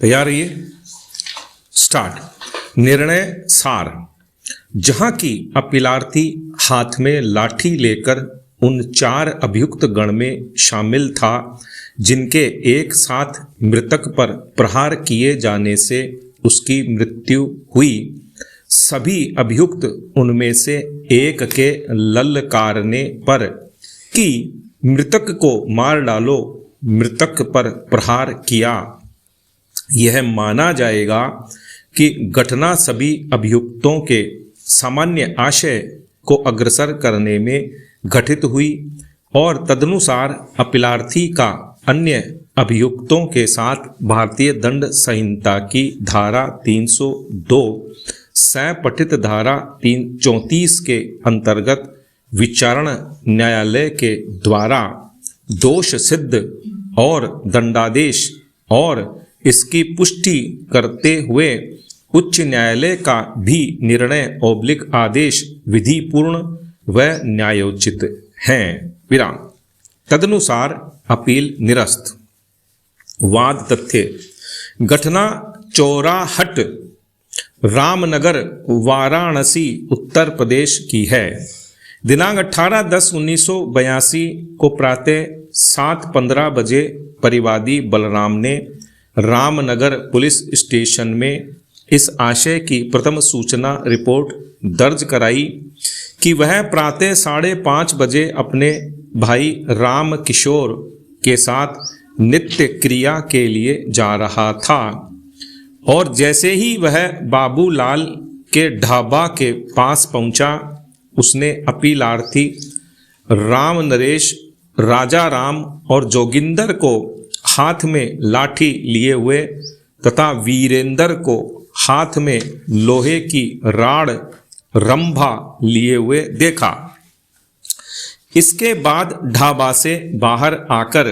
तैयार रहिए। स्टार्ट। निर्णय सार। जहां की अपीलार्थी हाथ में लाठी लेकर उन 4 अभियुक्त गण में शामिल था जिनके एक साथ मृतक पर प्रहार किए जाने से उसकी मृत्यु हुई, सभी अभियुक्त उनमें से एक के ललकारने पर कि मृतक को मार डालो, मृतक पर प्रहार किया, यह माना जाएगा कि घटना सभी अभियुक्तों के सामान्य आशय को अग्रसर करने में घटित हुई और तदनुसार अपीलार्थी का अन्य अभियुक्तों के साथ भारतीय दंड संहिता की धारा 302 सपठित धारा 34 के अंतर्गत विचारण न्यायालय के द्वारा दोष सिद्ध और दंडादेश और इसकी पुष्टि करते हुए उच्च न्यायालय का भी निर्णय / आदेश विधिपूर्ण व न्यायोचित हैं। विराम। तदनुसार अपील निरस्त। वाद तथ्य। घटना चौराहट रामनगर वाराणसी उत्तर प्रदेश की है। दिनांक 18/10/1982 को प्रातः 7:15 बजे परिवादी बलराम ने रामनगर पुलिस स्टेशन में इस आशय की प्रथम सूचना रिपोर्ट दर्ज कराई कि वह प्रातः 5:30 बजे अपने भाई राम किशोर के साथ नित्य क्रिया के लिए जा रहा था और जैसे ही वह बाबूलाल के ढाबा के पास पहुंचा, उसने अपीलार्थी राम नरेश, राजा राम और जोगिंदर को हाथ में लाठी लिए हुए तथा वीरेंद्र को हाथ में लोहे की राड रंभा लिए हुए देखा। इसके बाद ढाबा से बाहर आकर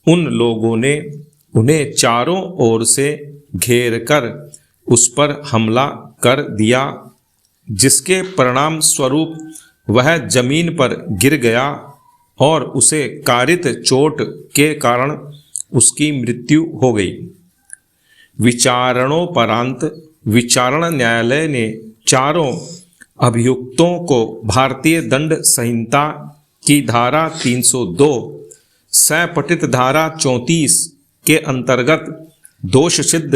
उन लोगों ने उन्हें चारों ओर से घेर कर उस पर हमला कर दिया, जिसके परिणाम स्वरूप वह जमीन पर गिर गया और उसे कारित चोट के कारण उसकी मृत्यु हो गई। विचारणोपरांत विचारण न्यायालय ने चारों अभियुक्तों को भारतीय दंड संहिता की धारा 302 सपठित धारा 34 के अंतर्गत दोष सिद्ध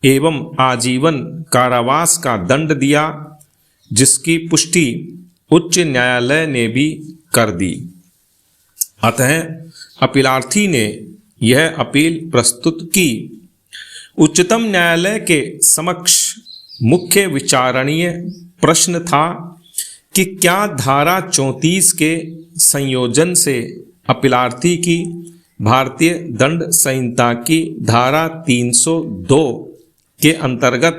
एवं आजीवन कारावास का दंड दिया, जिसकी पुष्टि उच्च न्यायालय ने भी कर दी। अतः अपीलार्थी ने यह अपील प्रस्तुत की। उच्चतम न्यायालय के समक्ष मुख्य विचारणीय प्रश्न था कि क्या धारा 34 के संयोजन से अपीलार्थी की भारतीय दंड संहिता की धारा 302 के अंतर्गत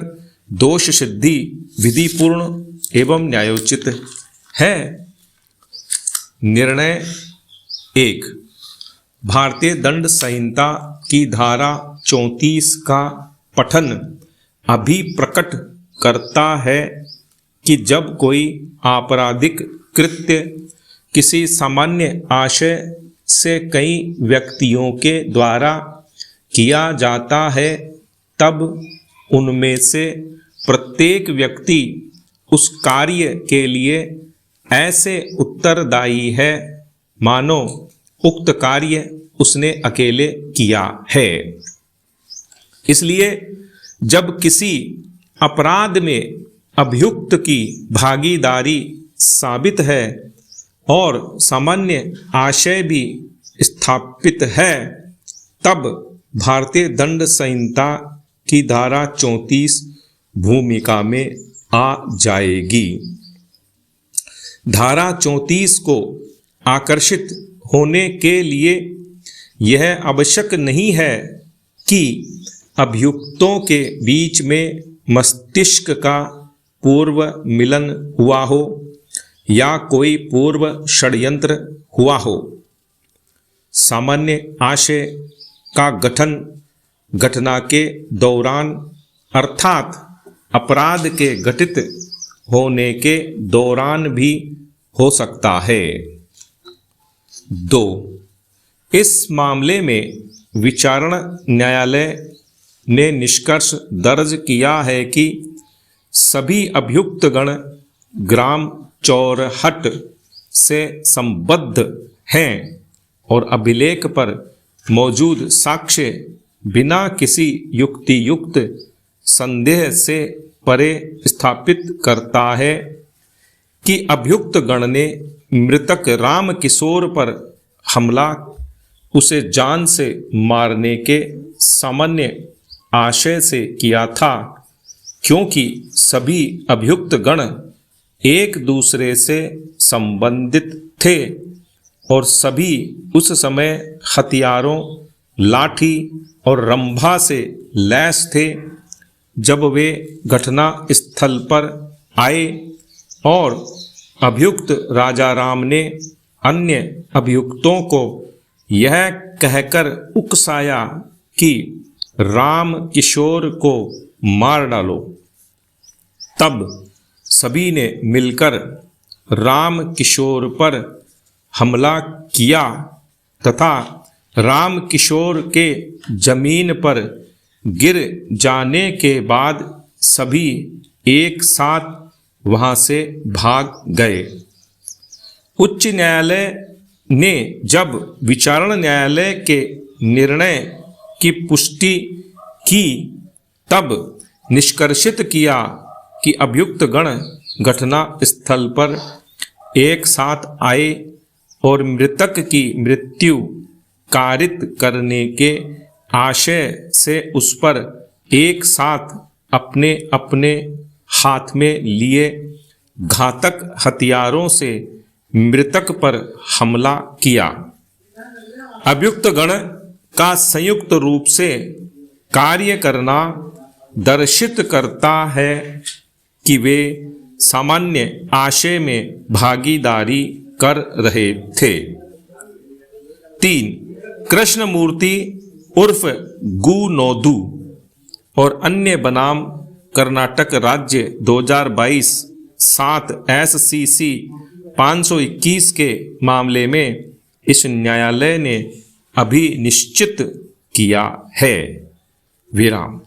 दोष सिद्धि विधिपूर्ण एवं न्यायोचित है। निर्णय 1। भारतीय दंड संहिता की धारा 34 का पठन अभिप्रकट करता है कि जब कोई आपराधिक कृत्य किसी सामान्य आशय से कई व्यक्तियों के द्वारा किया जाता है, तब उनमें से प्रत्येक व्यक्ति उस कार्य के लिए ऐसे उत्तरदायी है मानो उक्त कार्य उसने अकेले किया है। इसलिए जब किसी अपराध में अभियुक्त की भागीदारी साबित है और सामान्य आशय भी स्थापित है, तब भारतीय दंड संहिता की धारा 34 भूमिका में आ जाएगी। धारा 34 को आकर्षित होने के लिए यह आवश्यक नहीं है कि अभियुक्तों के बीच में मस्तिष्क का पूर्व मिलन हुआ हो या कोई पूर्व षड्यंत्र हुआ हो। सामान्य आशय का गठन घटना के दौरान अर्थात अपराध के घटित होने के दौरान भी हो सकता है। 2. इस मामले में विचारण न्यायालय ने निष्कर्ष दर्ज किया है कि सभी अभियुक्त गण ग्राम चौरहट से संबद्ध हैं और अभिलेख पर मौजूद साक्ष्य बिना किसी युक्तियुक्त संदेह से परे स्थापित करता है कि अभियुक्त गण ने मृतक राम किशोर पर हमला उसे जान से मारने के सामान्य आशय से किया था, क्योंकि सभी अभियुक्त गण एक दूसरे से संबंधित थे और सभी उस समय हथियारों, लाठी और रंभा से लैस थे जब वे घटना स्थल पर आए और अभियुक्त राजा राम ने अन्य अभियुक्तों को यह कहकर उकसाया कि राम किशोर को मार डालो। तब सभी ने मिलकर राम किशोर पर हमला किया तथा राम किशोर के जमीन पर गिर जाने के बाद सभी एक साथ वहां से भाग गए। उच्च न्यायालय ने जब विचारण न्यायालय के निर्णय की पुष्टि की तब निष्कर्षित किया कि अभियुक्त गण घटना स्थल पर एक साथ आए और मृतक की मृत्यु कारित करने के आशय से उस पर एक साथ अपने अपने हाथ में लिए घातक हथियारों से मृतक पर हमला किया। अभियुक्त गण का संयुक्त रूप से कार्य करना दर्शित करता है कि वे सामान्य आशय में भागीदारी कर रहे थे। 3. कृष्णमूर्ति उर्फ गु नोदू और अन्य बनाम कर्नाटक राज्य 2022 7 SCC 521 के मामले में इस न्यायालय ने अभी निश्चित किया है। विराम।